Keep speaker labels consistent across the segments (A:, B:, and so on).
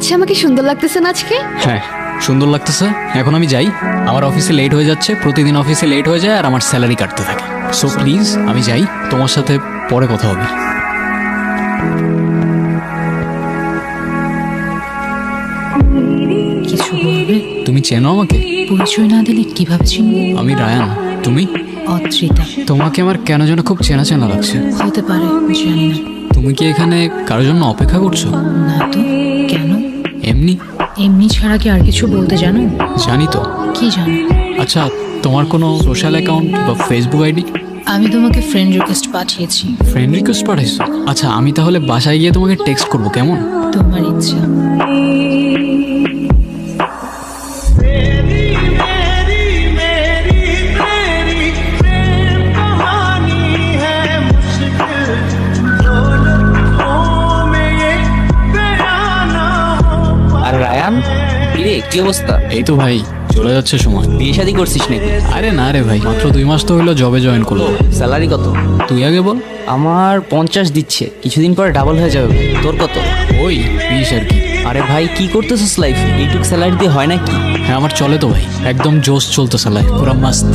A: আচ্ছা, আমাকে সুন্দর লাগতেছে না আজকে?
B: হ্যাঁ সুন্দর লাগতেছে। এখন আমি যাই, আমার অফিসে লেট হয়ে যাচ্ছে, প্রতিদিন অফিসে লেট হয়ে যায় আর আমার স্যালারি কাটতে থাকে। সো প্লিজ আমি যাই, তোমার সাথে পরে কথা হবে।
C: কিছু বলবে?
B: তুমি চেনো আমাকে?
C: পরিচয় না দিলে কিভাবে চিনবো?
B: আমি রায়ান, তুমি?
C: অত্রিতা।
B: তোমাকে আমার কেন যেন খুব চেনা চেনা লাগছে।
C: হতে পারে, জানি না।
B: তুমি কি এখানে কারোর জন্য অপেক্ষা করছো?
C: না তো, কেন?
B: এমনি।
C: এমনি ছাড়া কি আর কিছু বলতে জানো?
B: জানি তো।
C: কি জানো?
B: আচ্ছা, তোমার কোনো সোশ্যাল অ্যাকাউন্ট বা ফেসবুক আইডি?
C: আমি তোমাকে ফ্রেন্ড রিকোয়েস্ট পাঠিয়েছি।
B: ফ্রেন্ড রিকোয়েস্ট পাঠাইছো? আচ্ছা, আমি তাহলে বাসায় গিয়ে তোমাকে টেক্সট করবো, কেমন?
C: তোমার ইচ্ছা।
D: আর রায়ান, কিরে কি অবস্থা?
B: এই তো ভাই, চলে যাচ্ছে সময়।
D: বিয়ে শাদী করছিস নাকি?
B: আরে না রে ভাই, মাত্র 2 মাস তো হইলো জবে জয়েন করলো।
D: স্যালারি কত?
B: তুই আগে বল।
D: আমার 50 দিচ্ছে, কিছুদিন পরে ডাবল হয়ে যাবে। তোর কত?
B: ওই 20 আর কি।
D: আরে ভাই কি করতেছিস লাইফ? এইটুক স্যালারি দিয়ে হয় নাকি?
B: হ্যাঁ আমার চলে তো ভাই, একদম জোশ চলতেছে লাইফ, পুরো মাস্ত।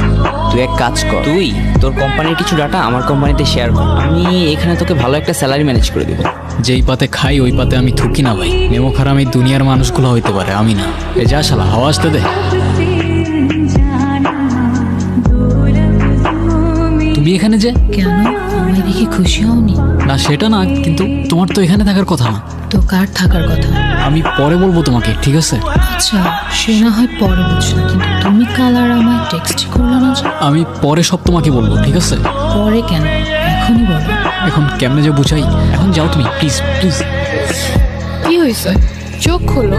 D: তুই এক কাজ কর, তুই তোর কোম্পানির কিছু ডাটা আমার কোম্পানিতে শেয়ার কর, আমি এখানে তোকে ভালো একটা স্যালারি ম্যানেজ করে দেবো।
B: যেই পাতে খাই ওই পাতে আমি থুকি না ভাই। নেমো খারাপ এই দুনিয়ার মানুষগুলো হইতে পারে, আমি না। এ যা শালা, হাওয়া আসতে দে। তুমি এখানে যে?
C: কেন, আমায় দেখে খুশি হওনি?
B: না সেটা না, কিন্তু তোমার তো এখানে থাকার কথা না।
C: তো কার থাকার কথা?
B: আমি পরে বলবো তোমাকে, ঠিক আছে?
C: আচ্ছা, সে না হয় পরে বুঝলাম, কিন্তু তুমি কাল আর আমায় টেক্সট করলে না যে?
B: আমি পরে সব তোমাকে বলবো, ঠিক আছে?
C: পরে কেন, এখনই বলো।
B: এখন কেমনে যে বুঝাই, এখন যাও তুমি প্লিজ প্লিজ।
A: কি হয়েছে? চোখ খোলো।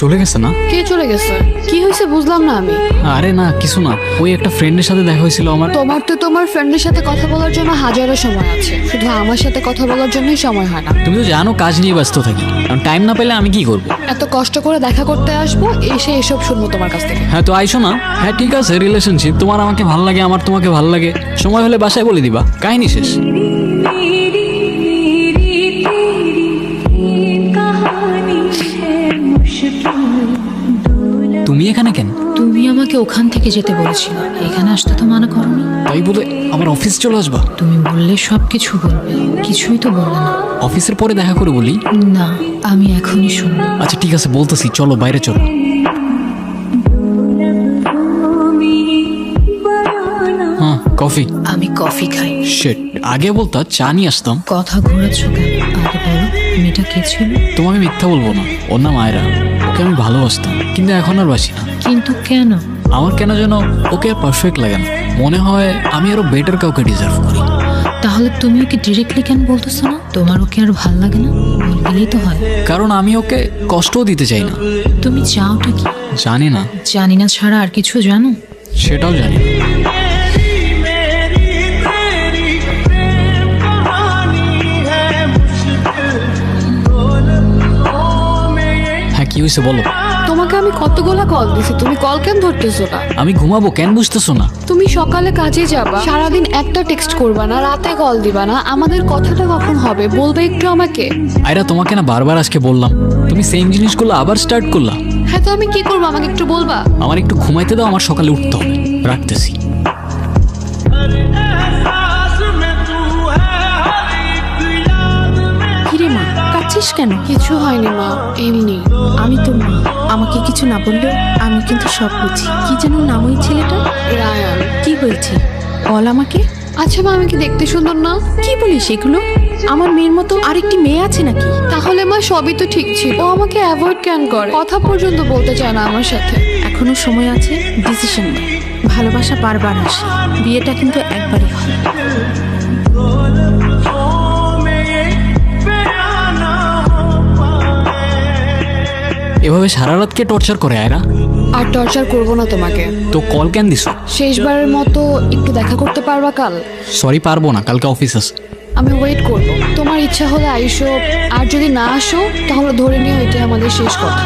B: চলে গেছে না?
A: কে চলে গেছে? কি হয়েছে বুঝলাম না আমি।
B: আরে না কিছু না, ওই একটা ফ্রেন্ডের সাথে দেখা হয়েছিল আমার।
A: তোমার তো তোমার ফ্রেন্ডের সাথে কথা বলার জন্য হাজারো সময় আছে, শুধু আমার সাথে কথা বলার জন্যই সময় হয় না।
B: তুমি তো জানো কাজ নিয়ে ব্যস্ত থাকি, কারণ টাইম না পেলে আমি কি করবো?
A: এত কষ্ট করে দেখা করতে আসবো, এসে এসব শুনবো তোমার কাছ থেকে।
B: হ্যাঁ তো আইসো না। হ্যাঁ ঠিক আছে, রিলেশনশিপ, তোমার আমাকে ভাল লাগে, আমার তোমাকে ভাল লাগে, সময় হলে বাসায় বলে দিবা, কাহিনী শেষ। তুমি এখানে কেন?
C: তুমি আমাকে ওখান থেকে যেতে বলেছিলে, এখানে আসতে তো মানা করোনি।
B: তাই বলে আমার অফিস চলে আসবা?
C: তুমি বললে সব কিছু বলবে, কিছুই তো বললে না।
B: অফিসের পরে দেখা করে বলি।
C: না, আমি এখনই শুনবো।
B: আচ্ছা ঠিক আছে, বলতেছি, চলো বাইরে চলো। হ্যাঁ কফি।
C: আমি কফি খাই।
B: শিট, আগে বলতা চা নিয়ে আসতাম।
C: কথা ঘোরাচ্ছ কেন? আগে বলো, মেয়েটা কে ছিল?
B: তোমাকে মিথ্যা বলবো না, ওর নাম আয়রা। ওকে আমি ভালোবাসতাম, কিন্তু এখন আর বাসি না।
C: কিন্তু কেন?
B: আমার কেন যেন ওকে আর পারফেক্ট লাগে না, মনে হয় আমি আরো বেটার কাউকে ডিজার্ভ করি।
C: তাহলে তুমি ওকে ডিরেক্টলি কেন বলতেছো না? তোমার ওকে আর ভাল লাগে না? বললেই তো হয়।
B: কারণ আমি ওকে কষ্টও দিতে চাই না।
C: তুমি চাওটা কি?
B: জানি না।
C: জানি না ছাড়া আর কিছু জানো?
B: সেটাও জানি না। হ্যাঁ কি হয়েছে বলো।
A: তোমাকে আমি কতগুলা কল দিছি, তুমি কল কেন ধরতেছো না?
B: আমি ঘুমাবো, কেন বুঝতেছো না?
A: তুমি সকালে কাজে যাবা, সারাদিন একটা টেক্সট করবা না, রাতে কল দিবা না, আমাদের কথাটা কখন হবে বলবে একটু আমাকে?
B: আয়রা তোমাকে না বারবার আজকে বললাম, তুমি সেম জিনিসগুলো আবার স্টার্ট করলা।
A: হ্যাঁ তো আমি কি করবো, আমাকে একটু বলবা?
B: আমার একটু ঘুমাইতে দাও, আমার সকালে উঠতে হবে। রাখতেছি।
E: কিরে মা, কাঁদছিস কেন?
A: কিছু হয়নি মা, এমনি।
E: আমি তোর মা, আমাকে কিছু না বললেও আমি কিন্তু সব বুঝি। কি যেন নাম ওই ছেলেটা?
A: রায়ান।
E: কি হয়েছে বল আমাকে।
A: আচ্ছা মা, আমি কি দেখতে সুন্দর না?
E: কি বলিস এগুলো? আমার মেয়ের মতো আরেকটি মেয়ে আছে নাকি?
A: তাহলে মা সবই তো ঠিক ছিল, ও আমাকে অ্যাভয়েড কেন করে? কথা পর্যন্ত বলতে চায় না আমার সাথে।
E: এখনো সময় আছে, ডিসিশন নে। ভালোবাসা বারবার আসে, বিয়েটা কিন্তু একবারই হয়।
B: এভাবে সারা রাত কে টর্চার করে আয়রা?
A: আর টর্চার করবো না তোমাকে।
B: তো কল কেন দিছো?
A: শেষবারের মতো একটু দেখা করতে পারবা কাল?
B: সরি পারবো না, কালকে অফিস আছে।
A: আমি ওয়েট করবো, তোমার ইচ্ছা হলে আইসো, আর যদি না আসো তাহলে ধরে নিও এটাই আমাদের শেষ কথা।